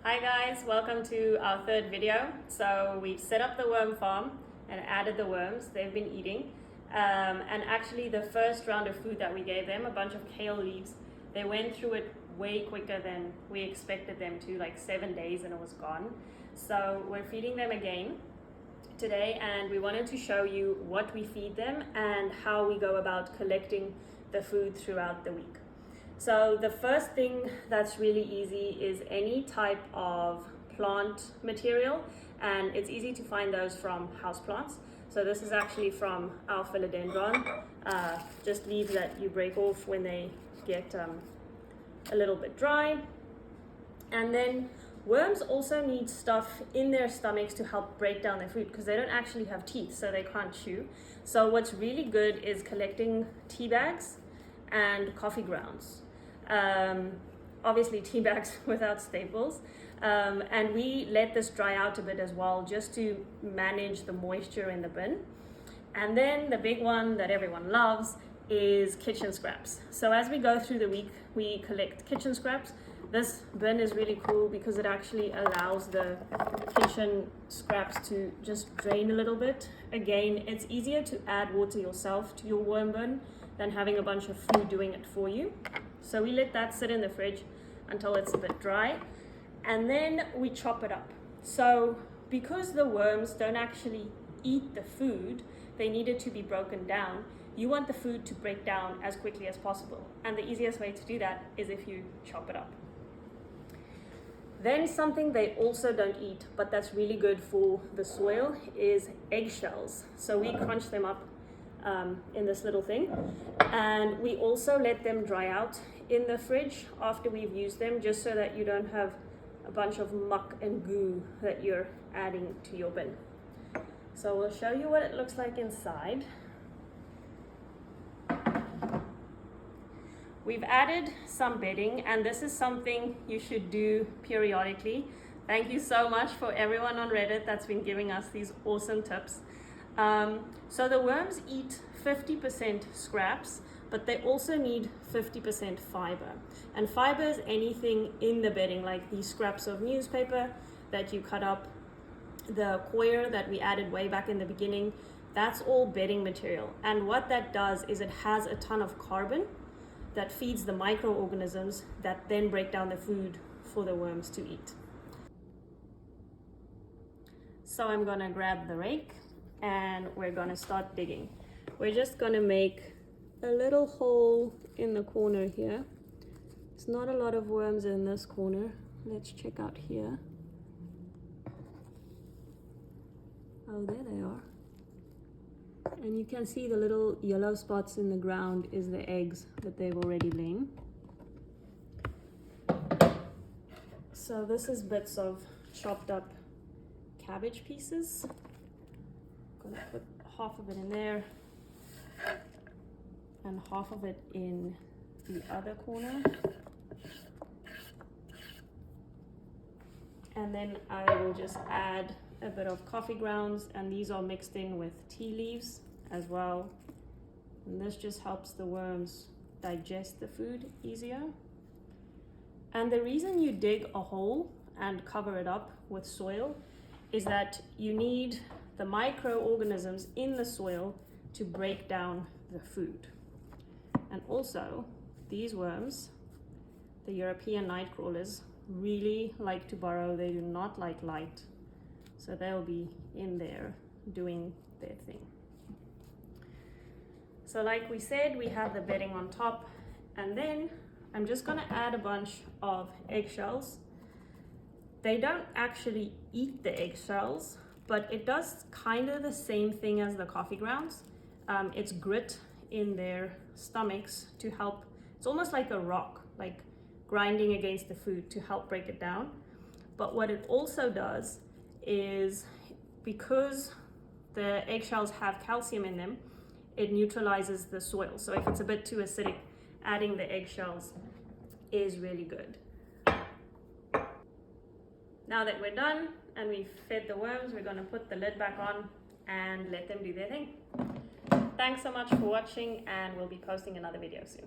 Hi guys, welcome to our third video. So we've set up the worm farm and added the worms. They've been eating. And actually the first round of food that we gave them, a bunch of kale leaves, they went through it way quicker than we expected them to, like 7 days, and it was gone. So we're feeding them again today, and we wanted to show you what we feed them and how we go about collecting the food throughout the week. So the first thing that's really easy is any type of plant material, and it's easy to find those from houseplants. So this is actually from our philodendron, just leaves that you break off when they get a little bit dry. And then worms also need stuff in their stomachs to help break down their food, because they don't actually have teeth, so they can't chew. So what's really good is collecting tea bags and coffee grounds. Obviously tea bags without staples, and we let this dry out a bit as well, just to manage the moisture in the bin. And then the big one that everyone loves is kitchen scraps. So as we go through the week, we collect kitchen scraps. This bin is really cool because it actually allows the kitchen scraps to just drain a little bit. Again, it's easier to add water yourself to your worm bin than having a bunch of food doing it for you. So we let that sit in the fridge until it's a bit dry, and then we chop it up. So because the worms don't actually eat the food, they need it to be broken down. You want the food to break down as quickly as possible, and the easiest way to do that is if you chop it up. Then something they also don't eat, but that's really good for the soil, is eggshells. So we crunch them up in this little thing, and we also let them dry out in the fridge after we've used them, just so that you don't have a bunch of muck and goo that you're adding to your bin. So we'll show you what it looks like inside. We've added some bedding, and this is something you should do periodically. Thank you so much for everyone on Reddit that's been giving us these awesome tips. So the worms eat 50% scraps, but they also need 50% fiber. And fiber is anything in the bedding, like these scraps of newspaper that you cut up, the coir that we added way back in the beginning, that's all bedding material. And what that does is it has a ton of carbon that feeds the microorganisms that then break down the food for the worms to eat. So I'm gonna grab the rake and we're gonna start digging. We're just gonna make a little hole in the corner here. There's not a lot of worms in this corner. Let's check out here. Oh, there they are. And you can see the little yellow spots in the ground is the eggs that they've already laid. So this is bits of chopped up cabbage pieces. Gonna put half of it in there and half of it in the other corner. And then I will just add a bit of coffee grounds, and these are mixed in with tea leaves as well. And this just helps the worms digest the food easier. And the reason you dig a hole and cover it up with soil is that you need the microorganisms in the soil to break down the food. And also, these worms, the European night crawlers, really like to burrow. They do not like light. So they'll be in there doing their thing. So like we said, we have the bedding on top, and then I'm just gonna add a bunch of eggshells. They don't actually eat the eggshells, but it does kind of the same thing as the coffee grounds. It's grit in their stomachs to help. It's almost like a rock, like grinding against the food to help break it down. But what it also does is, because the eggshells have calcium in them, it neutralizes the soil. So if it's a bit too acidic, adding the eggshells is really good. Now that we're done and we've fed the worms, we're going to put the lid back on and let them do their thing. Thanks so much for watching, and we'll be posting another video soon.